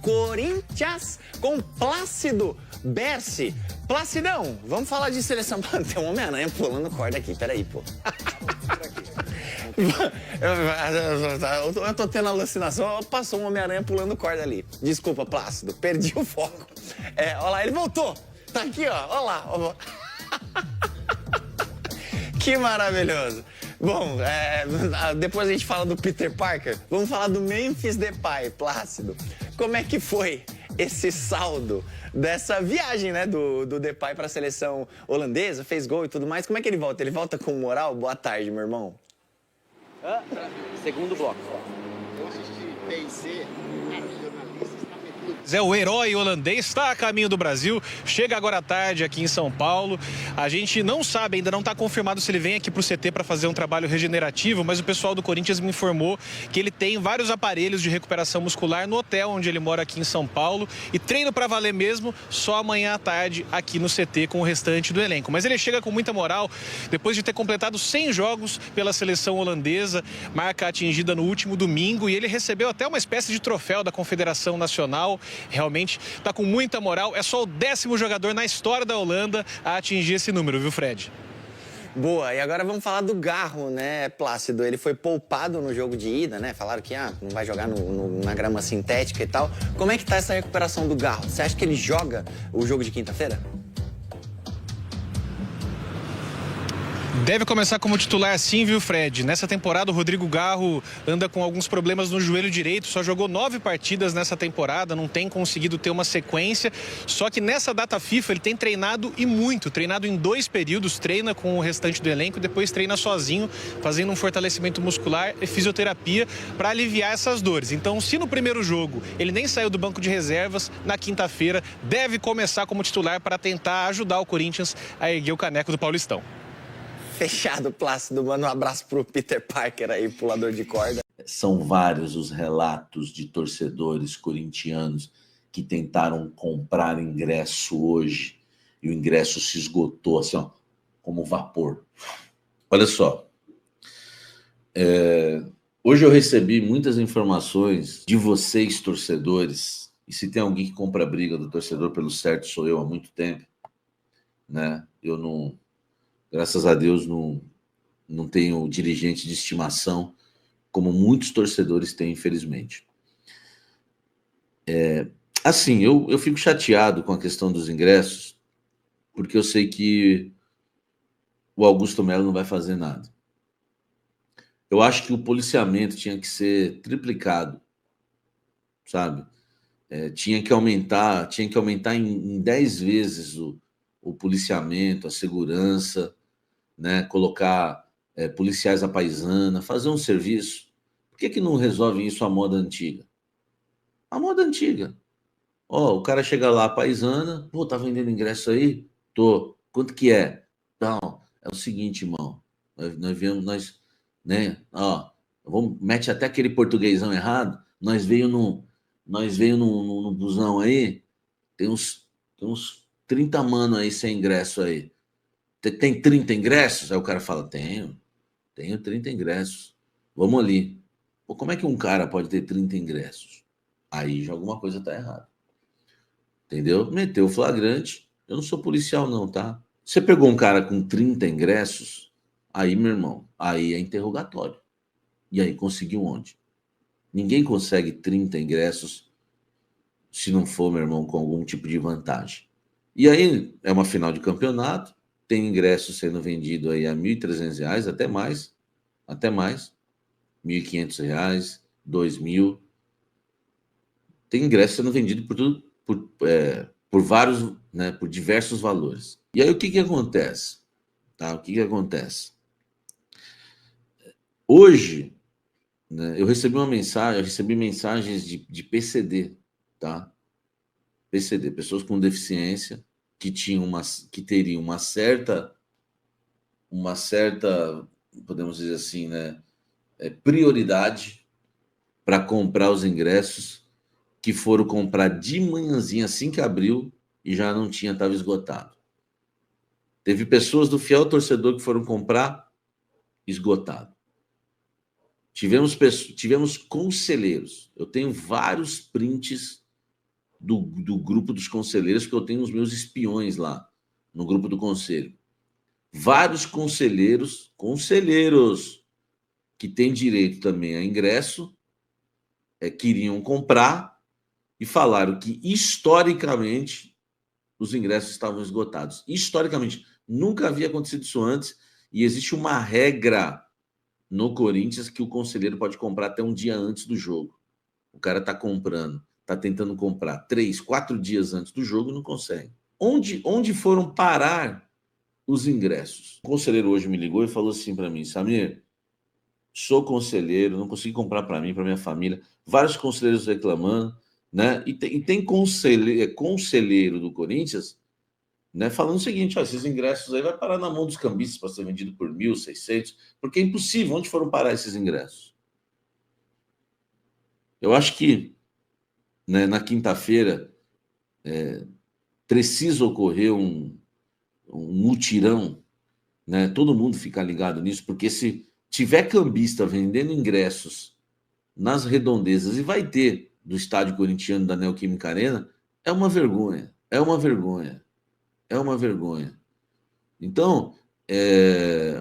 Corinthians com Plácido Berce. Placidão, vamos falar de seleção. Tem um Homem-Aranha pulando corda aqui, peraí, pô. Eu tô tendo alucinação, passou um Homem-Aranha pulando corda ali. Desculpa, Plácido, perdi o foco. Olha lá, ele voltou. Tá aqui, ó, olha lá. Ó. Que maravilhoso. Bom, depois a gente fala do Peter Parker. Vamos falar do Memphis Depay, Plácido. Como é que foi esse saldo dessa viagem, né, do Depay para a seleção holandesa? Fez gol e tudo mais. Como é que ele volta? Ele volta com moral? Boa tarde, meu irmão. Segundo bloco. Eu assisti PIC, O herói holandês está a caminho do Brasil, chega agora à tarde aqui em São Paulo. A gente não sabe, ainda não está confirmado se ele vem aqui para o CT para fazer um trabalho regenerativo, mas o pessoal do Corinthians me informou que ele tem vários aparelhos de recuperação muscular no hotel onde ele mora aqui em São Paulo e treino para valer mesmo só amanhã à tarde aqui no CT com o restante do elenco. Mas ele chega com muita moral depois de ter completado 100 jogos pela seleção holandesa, marca atingida no último domingo, e ele recebeu até uma espécie de troféu da Confederação Nacional. Realmente está com muita moral. É só o 10º jogador na história da Holanda a atingir esse número, viu, Fred? Boa, e agora vamos falar do Garro, né, Plácido? Ele foi poupado no jogo de ida, né? Falaram que não vai jogar na grama sintética e tal. Como é que tá essa recuperação do Garro? Você acha que ele joga o jogo de quinta-feira? Deve começar como titular sim, viu, Fred? Nessa temporada o Rodrigo Garro anda com alguns problemas no joelho direito, só jogou 9 partidas nessa temporada, não tem conseguido ter uma sequência, só que nessa data FIFA ele tem treinado e muito, treinado em 2 períodos, treina com o restante do elenco, depois treina sozinho, fazendo um fortalecimento muscular e fisioterapia para aliviar essas dores. Então, se no primeiro jogo ele nem saiu do banco de reservas, na quinta-feira deve começar como titular para tentar ajudar o Corinthians a erguer o caneco do Paulistão. Fechado, Plácido. Manda um abraço pro Peter Parker aí, pulador de corda. São vários os relatos de torcedores corintianos que tentaram comprar ingresso hoje e o ingresso se esgotou, assim, ó, como vapor. Olha só. Hoje eu recebi muitas informações de vocês, torcedores, e se tem alguém que compra a briga do torcedor pelo certo, sou eu há muito tempo, né? Eu não... Graças a Deus não tenho dirigente de estimação, como muitos torcedores têm, infelizmente. Assim, eu fico chateado com a questão dos ingressos, porque eu sei que o Augusto Melo não vai fazer nada. Eu acho que o policiamento tinha que ser triplicado, sabe? Tinha que aumentar em 10 vezes o policiamento, a segurança, né? Colocar policiais à paisana, fazer um serviço. Por que não resolvem isso à moda antiga? A moda antiga. O cara chega lá, paisana, pô, tá vendendo ingresso aí? Tô. Quanto que é? Não, é o seguinte, irmão, nós viemos, né? Mete até aquele portuguesão errado, nós veio no busão aí, tem uns 30 mano aí sem ingresso aí. Tem 30 ingressos? Aí o cara fala, tenho 30 ingressos. Vamos ali. Pô, como é que um cara pode ter 30 ingressos? Aí já alguma coisa tá errada. Entendeu? Meteu o flagrante. Eu não sou policial não, tá? Você pegou um cara com 30 ingressos, aí, meu irmão, aí é interrogatório. E aí, conseguiu onde? Ninguém consegue 30 ingressos se não for, meu irmão, com algum tipo de vantagem. E aí, é uma final de campeonato, tem ingresso sendo vendido aí a R$ 1.300, até mais, R$ 1.500, R$ 2.000. Tem ingresso sendo vendido por vários, né, por diversos valores. E aí o que acontece? Tá? O que acontece? Hoje, né, eu recebi mensagens de PCD, tá? PCD, pessoas com deficiência que teriam uma certa, podemos dizer assim, né, prioridade para comprar os ingressos, que foram comprar de manhãzinha assim que abriu e já não tinha, estava esgotado. Teve pessoas do fiel torcedor que foram comprar esgotado. Tivemos conselheiros. Eu tenho vários prints do grupo dos conselheiros, porque eu tenho os meus espiões lá, no grupo do conselho. Vários conselheiros que têm direito também a ingresso, queriam comprar e falaram que, historicamente, os ingressos estavam esgotados. Historicamente, nunca havia acontecido isso antes, e existe uma regra no Corinthians que o conselheiro pode comprar até um dia antes do jogo. O cara está comprando, está tentando comprar 3, 4 dias antes do jogo e não consegue. Onde foram parar os ingressos? O conselheiro hoje me ligou e falou assim para mim: Samir, sou conselheiro, não consegui comprar para mim, para minha família. Vários conselheiros reclamando, né? E tem conselheiro do Corinthians, né, falando o seguinte: ó, esses ingressos aí vai parar na mão dos cambistas para ser vendido por 1.600, porque é impossível. Onde foram parar esses ingressos? Eu acho que, né, na quinta-feira precisa ocorrer um mutirão, né? Todo mundo ficar ligado nisso, porque se tiver cambista vendendo ingressos nas redondezas, e vai ter do estádio corintiano da Neoquímica Arena, é uma vergonha, é uma vergonha, é uma vergonha. Então,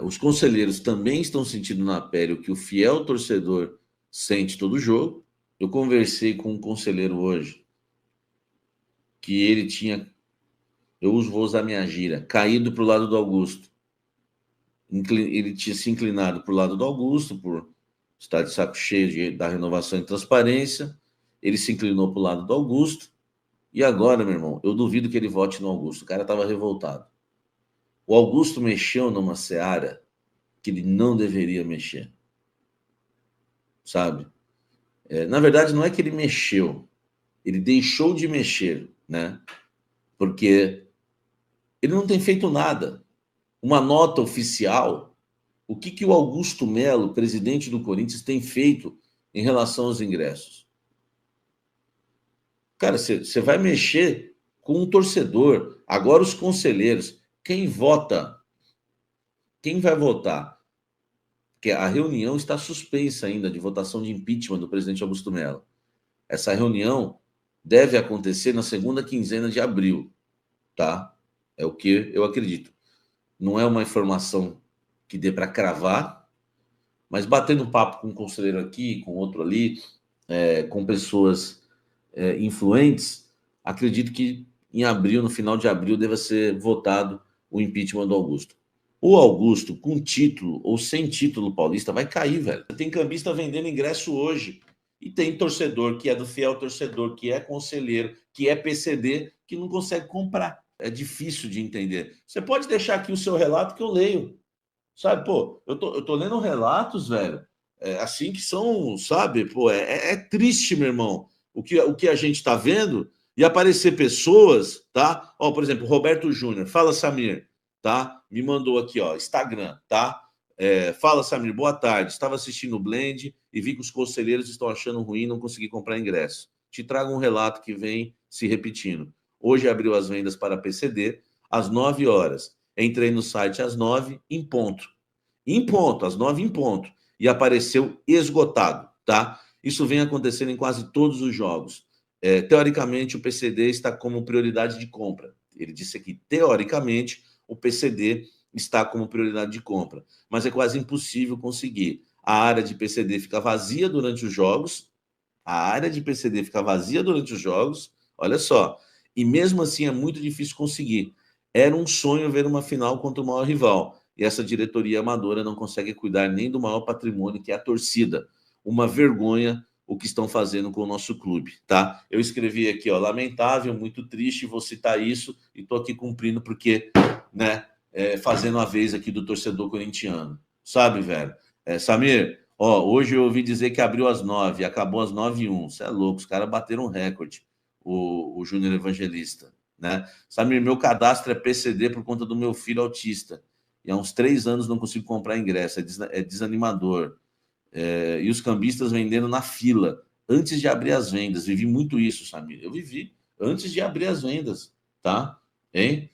os conselheiros também estão sentindo na pele o que o fiel torcedor sente todo jogo. Eu conversei com um conselheiro hoje que ele tinha, vou usar minha gíria, caído para o lado do Augusto. Ele tinha se inclinado para o lado do Augusto, por estar de saco cheio da renovação e transparência. Ele se inclinou para o lado do Augusto. E agora, meu irmão, eu duvido que ele vote no Augusto. O cara estava revoltado. O Augusto mexeu numa seara que ele não deveria mexer. Sabe? Na verdade, não é que ele mexeu. Ele deixou de mexer, né? Porque ele não tem feito nada. Uma nota oficial. O que o Augusto Melo, presidente do Corinthians, tem feito em relação aos ingressos? Cara, você vai mexer com um torcedor. Agora os conselheiros. Quem vota? Quem vai votar? Porque a reunião está suspensa ainda de votação de impeachment do presidente Augusto Melo. Essa reunião deve acontecer na segunda quinzena de abril, tá? É o que eu acredito. Não é uma informação que dê para cravar, mas batendo papo com um conselheiro aqui, com outro ali, com pessoas influentes, acredito que em abril, no final de abril, deva ser votado o impeachment do Augusto. O Augusto, com título ou sem título paulista, vai cair, velho. Tem cambista vendendo ingresso hoje. E tem torcedor que é do fiel torcedor, que é conselheiro, que é PCD, que não consegue comprar. É difícil de entender. Você pode deixar aqui o seu relato que eu leio. Sabe, pô, eu tô lendo relatos, velho, assim que são, sabe, pô, é triste, meu irmão, o que a gente tá vendo, e aparecer pessoas, tá? Ó, por exemplo, Roberto Júnior, fala, Samir, tá? Me mandou aqui, ó, Instagram, tá? Fala, Samir, boa tarde. Estava assistindo o Blend e vi que os conselheiros estão achando ruim não conseguir comprar ingresso. Te trago um relato que vem se repetindo. Hoje abriu as vendas para PCD às 9 horas. Entrei no site às 9, em ponto. Em ponto, às 9 em ponto. E apareceu esgotado, tá? Isso vem acontecendo em quase todos os jogos. Teoricamente, o PCD está como prioridade de compra. Ele disse aqui, teoricamente, o PCD está como prioridade de compra. Mas é quase impossível conseguir. A área de PCD fica vazia durante os jogos. A área de PCD fica vazia durante os jogos. Olha só. E mesmo assim é muito difícil conseguir. Era um sonho ver uma final contra o maior rival. E essa diretoria amadora não consegue cuidar nem do maior patrimônio, que é a torcida. Uma vergonha o que estão fazendo com o nosso clube, tá? Eu escrevi aqui, ó, lamentável, muito triste, vou citar isso e tô aqui cumprindo porque, né, fazendo a vez aqui do torcedor corintiano. Sabe, velho? Samir, ó, hoje eu ouvi dizer que abriu às 9, acabou às 9h01. Você é louco, os caras bateram um recorde, o Júnior Evangelista, né? Samir, meu cadastro é PCD por conta do meu filho autista. E há uns 3 anos não consigo comprar ingresso, é desanimador. E os cambistas vendendo na fila, antes de abrir as vendas. Vivi muito isso, Samir. Eu vivi antes de abrir as vendas, tá? Hein?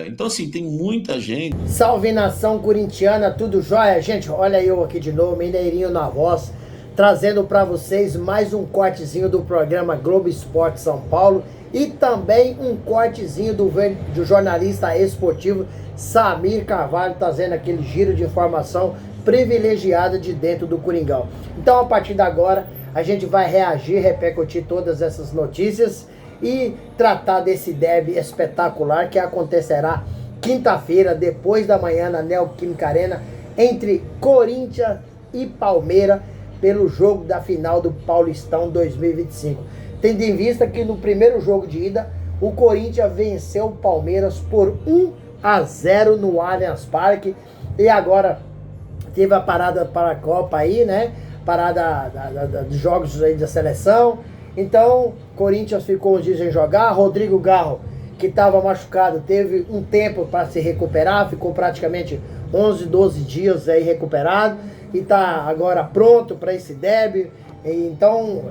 Então, assim, tem muita gente. Salve, nação corintiana, tudo jóia? Gente, olha eu aqui de novo, Mineirinho na voz. trazendo para vocês mais um cortezinho do programa Globo Esporte São Paulo e também um cortezinho do jornalista esportivo Samir Carvalho, trazendo aquele giro de informação privilegiada de dentro do Coringão. Então, a partir de agora, a gente vai reagir, repercutir todas essas notícias e tratar desse derby espetacular que acontecerá quinta-feira, depois da manhã, na Neoquímica Arena, entre Corinthians e Palmeiras, pelo jogo da final do Paulistão 2025. Tendo em vista que no primeiro jogo de ida, o Corinthians venceu o Palmeiras por 1-0 no Allianz Parque, e agora teve a parada para a Copa aí, né? Parada dos jogos aí da seleção. Então, Corinthians ficou uns dias sem jogar. Rodrigo Garro, que estava machucado, teve um tempo para se recuperar, ficou praticamente 11, 12 dias aí recuperado e está agora pronto para esse derby. Então,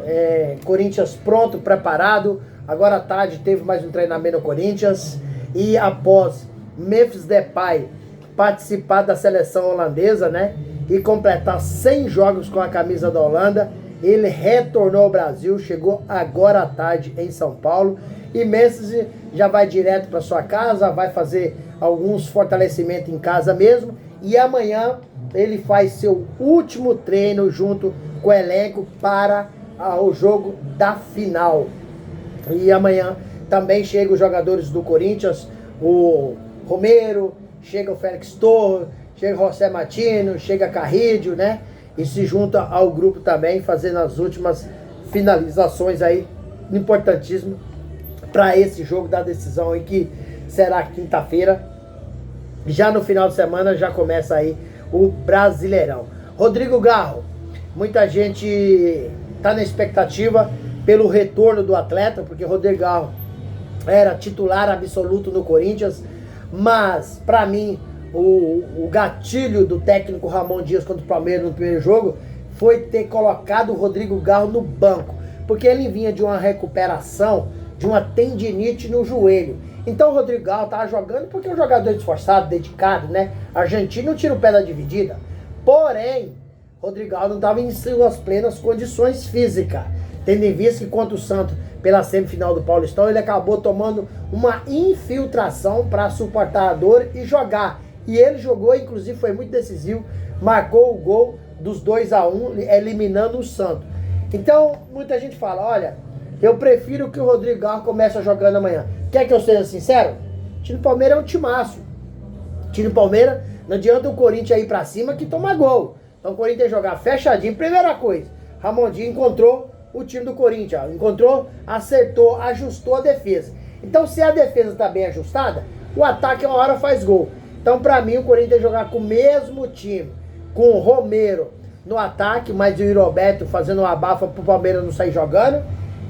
Corinthians pronto, preparado. Agora à tarde teve mais um treinamento no Corinthians e após Memphis Depay participar da seleção holandesa, né, e completar 100 jogos com a camisa da Holanda, ele retornou ao Brasil, chegou agora à tarde em São Paulo, e Memphis já vai direto para sua casa, vai fazer alguns fortalecimentos em casa mesmo, e amanhã ele faz seu último treino junto com o elenco para o jogo da final. E amanhã também chegam os jogadores do Corinthians, o Romero, chega o Félix Torres, chega o José Martino, chega Carrídio, né? E se junta ao grupo também, fazendo as últimas finalizações aí, importantíssimo, para esse jogo da decisão aí, que será quinta-feira. Já no final de semana já começa aí o Brasileirão. Rodrigo Garro, muita gente tá na expectativa pelo retorno do atleta, porque Rodrigo Garro era titular absoluto no Corinthians, mas para mim o gatilho do técnico Ramon Dias contra o Palmeiras no primeiro jogo foi ter colocado o Rodrigo Garro no banco, porque ele vinha de uma recuperação de uma tendinite no joelho. Então o Rodrigo Garro estava jogando porque é um jogador esforçado, dedicado, né? Argentino tira o pé da dividida. Porém, Rodrigo Garro não estava em suas plenas condições físicas, tendo em vista que contra o Santos, pela semifinal do Paulistão, ele acabou tomando uma infiltração para suportar a dor e jogar. E ele jogou, inclusive foi muito decisivo, marcou o gol dos 2-1, eliminando o Santos. Então, muita gente fala, olha, eu prefiro que o Rodrigo Garro comece jogando amanhã. Quer que eu seja sincero? O time do Palmeiras é um timaço. O time do Palmeiras, não adianta o Corinthians ir pra cima que toma gol. Então o Corinthians tem que jogar fechadinho. Primeira coisa, Ramondinho encontrou o time do Corinthians. Encontrou, acertou, ajustou a defesa. Então se a defesa está bem ajustada, o ataque uma hora faz gol. Então pra mim o Corinthians tem que jogar com o mesmo time. Com o Romero no ataque, mas o Roberto fazendo uma abafa pro Palmeiras não sair jogando.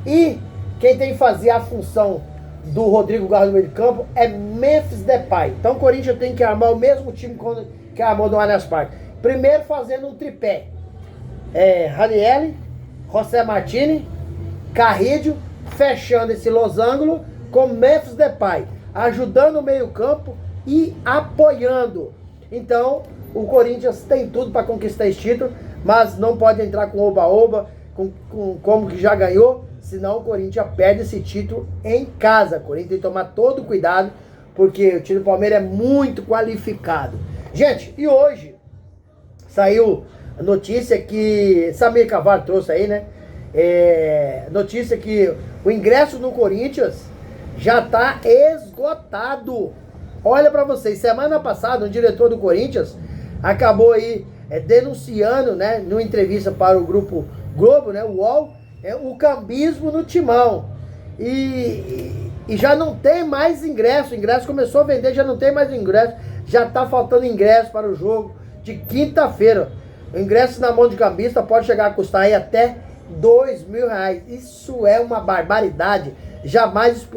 E quem tem que fazer a função do Rodrigo Garro no meio de campo é Memphis Depay. Então o Corinthians tem que armar o mesmo time que armou no Allianz Parque. Primeiro fazendo um tripé. Ranieri, José Martini, Carrídio, fechando esse losango com Memphis Depay, ajudando o meio campo e apoiando. Então o Corinthians tem tudo para conquistar esse título, mas não pode entrar com oba-oba, como que já ganhou, senão o Corinthians perde esse título em casa. O Corinthians tem que tomar todo cuidado, porque o time do Palmeiras é muito qualificado. Gente, e hoje saiu a notícia que Samir Carvalho trouxe aí, né? Notícia que o ingresso no Corinthians já está esgotado. Olha para vocês, semana passada o diretor do Corinthians acabou aí denunciando, né, numa entrevista para o grupo Globo, né, o UOL, o cambismo no timão. E já não tem mais ingresso. O ingresso começou a vender, já não tem mais ingresso. Já está faltando ingresso para o jogo de quinta-feira. O ingresso na mão de cambista pode chegar a custar aí até R$2.000. Isso é uma barbaridade. Jamais isso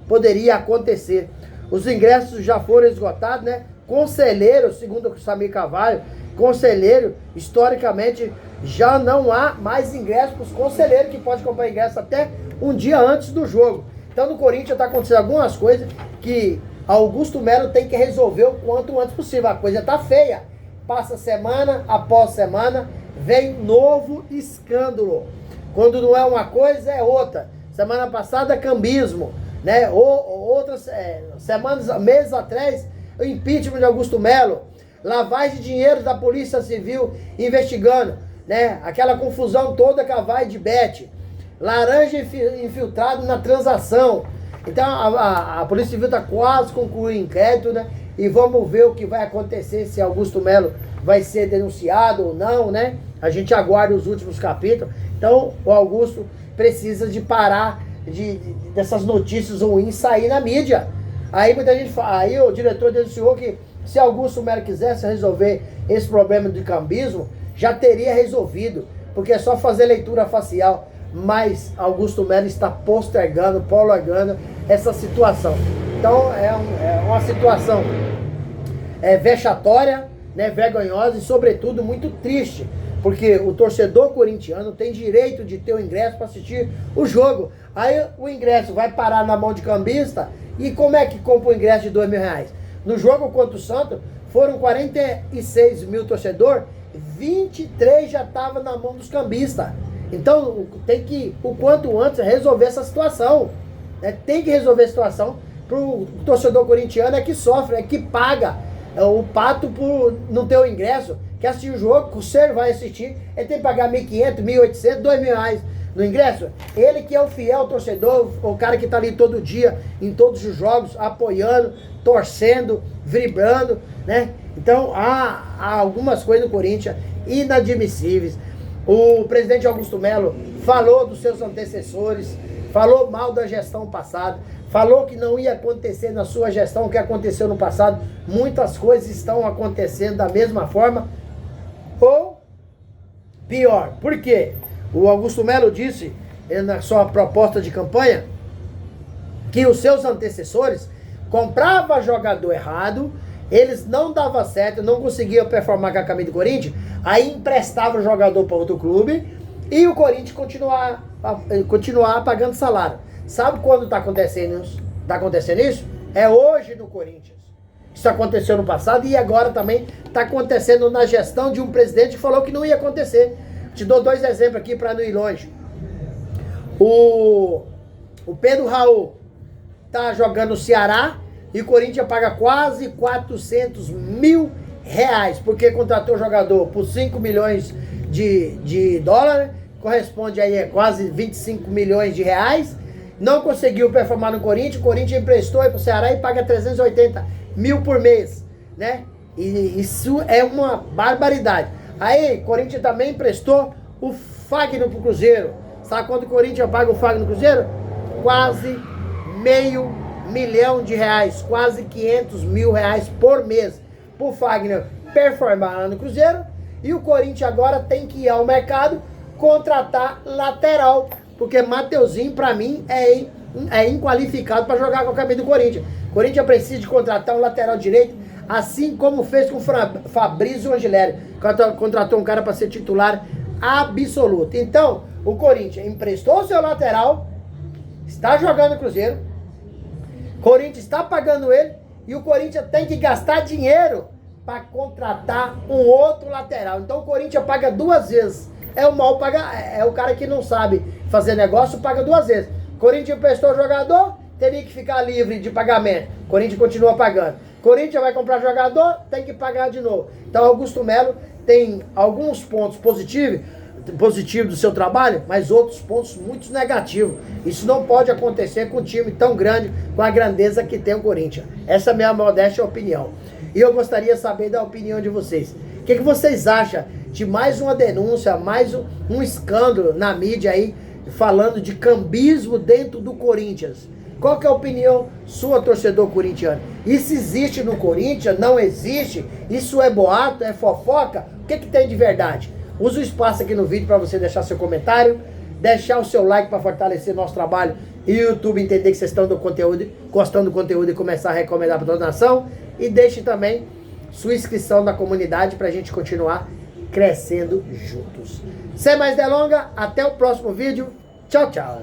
poderia acontecer. Os ingressos já foram esgotados, né? Conselheiro, segundo o Samir Carvalho, conselheiro, historicamente, já não há mais ingresso para os conselheiros, que pode comprar ingresso até um dia antes do jogo. Então no Corinthians está acontecendo algumas coisas que Augusto Melo tem que resolver o quanto antes possível. A coisa está feia. Passa semana após semana vem novo escândalo. Quando não é uma coisa, é outra. Semana passada, cambismo, né? Outras semanas, meses atrás, o impeachment de Augusto Melo, lavagem de dinheiro da Polícia Civil investigando, né? Aquela confusão toda com a vai de Bet, laranja infiltrado na transação. Então a Polícia Civil está quase concluindo o inquérito, né? E vamos ver o que vai acontecer, se Augusto Melo vai ser denunciado ou não, né? A gente aguarda os últimos capítulos. Então o Augusto precisa de parar dessas notícias ruins sair na mídia. Aí muita gente fala, aí o diretor denunciou que se Augusto Melo quisesse resolver esse problema de cambismo, já teria resolvido, porque é só fazer leitura facial. Mas Augusto Melo está postergando, prolongando essa situação. Então é uma situação vexatória, né, vergonhosa e sobretudo muito triste, porque o torcedor corintiano tem direito de ter o ingresso para assistir o jogo. Aí o ingresso vai parar na mão de cambista, e como é que compra o ingresso de R$2.000? No jogo contra o Santos, foram 46 mil torcedores, 23 já estavam na mão dos cambistas. Então tem que, o quanto antes, resolver essa situação. Né? Tem que resolver a situação para o torcedor corintiano, é que sofre, é que paga o pato por não ter o ingresso. Quer assistir o jogo, que o Ser vai assistir, ele tem que pagar R$1.500, R$1.800, R$2.000 no ingresso. Ele que é o fiel torcedor, o cara que está ali todo dia, em todos os jogos, apoiando, torcendo, vibrando, né? Então há algumas coisas no Corinthians inadmissíveis. O presidente Augusto Melo falou dos seus antecessores, falou mal da gestão passada, falou que não ia acontecer na sua gestão o que aconteceu no passado. Muitas coisas estão acontecendo da mesma forma, ou pior. Por quê? O Augusto Melo disse na sua proposta de campanha que os seus antecessores compravam jogador errado, eles não davam certo, não conseguiam performar com a camisa do Corinthians, aí emprestavam o jogador para outro clube e o Corinthians continuar pagando salário. Sabe quando está acontecendo isso? Está acontecendo isso? É hoje no Corinthians. Isso aconteceu no passado e agora também está acontecendo na gestão de um presidente que falou que não ia acontecer. Te dou 2 exemplos aqui para não ir longe. O Pedro Raul está jogando no Ceará e o Corinthians paga quase R$400 mil, porque contratou o jogador por 5 milhões de dólares, corresponde aí a quase 25 milhões de reais. Não conseguiu performar no Corinthians, o Corinthians emprestou para o Ceará e paga 380 mil por mês, né? E isso é uma barbaridade. Aí, o Corinthians também emprestou o Fagner pro Cruzeiro. Sabe quanto o Corinthians paga o Fagner no Cruzeiro? Quase R$500 mil, quase R$500 mil por mês. Pro Fagner performar lá no Cruzeiro. E o Corinthians agora tem que ir ao mercado contratar lateral. Porque Mateuzinho, pra mim, é inqualificado para jogar com a camisa do Corinthians. O Corinthians precisa de contratar um lateral direito, assim como fez com o Fabrício Angeleri. Contratou um cara para ser titular absoluto. Então, o Corinthians emprestou o seu lateral, está jogando no Cruzeiro, o Corinthians está pagando ele, e o Corinthians tem que gastar dinheiro para contratar um outro lateral. Então, o Corinthians paga 2 vezes. É o cara que não sabe fazer negócio, paga 2 vezes. Corinthians emprestou o jogador, teria que ficar livre de pagamento. Corinthians continua pagando. Corinthians vai comprar jogador, tem que pagar de novo. Então, Augusto Melo tem alguns pontos positivos do seu trabalho, mas outros pontos muito negativos. Isso não pode acontecer com um time tão grande, com a grandeza que tem o Corinthians. Essa é a minha modesta opinião. E eu gostaria de saber da opinião de vocês. O que vocês acham de mais uma denúncia, mais um escândalo na mídia aí, falando de cambismo dentro do Corinthians? Qual que é a opinião sua, torcedor corintiano? Isso existe no Corinthians? Não existe? Isso é boato? É fofoca? O que tem de verdade? Usa o espaço aqui no vídeo para você deixar seu comentário, deixar o seu like para fortalecer nosso trabalho e o YouTube entender que vocês estão gostando do conteúdo e começar a recomendar para toda a nação. E deixe também sua inscrição na comunidade para a gente continuar crescendo juntos. Sem mais delongas, até o próximo vídeo. Tchau, tchau.